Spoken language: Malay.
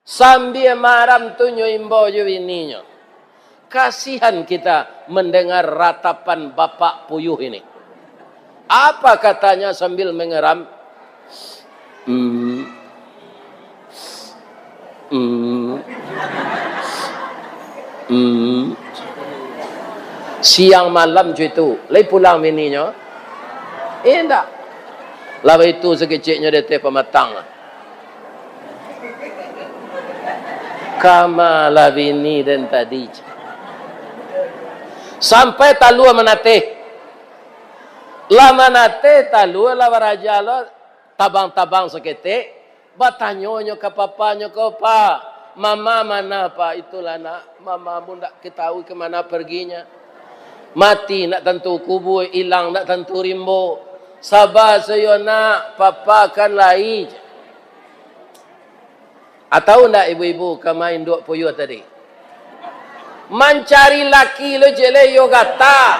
Sambil maram tunyo imbo jo bininya. Kasihan kita mendengar ratapan bapak puyuh ini. Apa katanya sambil mengeram? Siang malam itu, lagi pulang bininya. Enggak. Lalu itu sekecilnya dia pematang. Kama labini dan tadi. Sampai talua menate. Lama nate talua lawa raja lo tabang-tabang sekete. Batanyonyo ke papanya ke pa. Mama mana pa? Itulah nak. Mama mu nak ketahui kemana perginya. Mati nak tentu kubur. Hilang nak tentu rimbo. Sabar saya nak. Papa kan lain. Atau nak ibu-ibu kemain duk puyuh tadi? Mencari laki lo jele yo gata.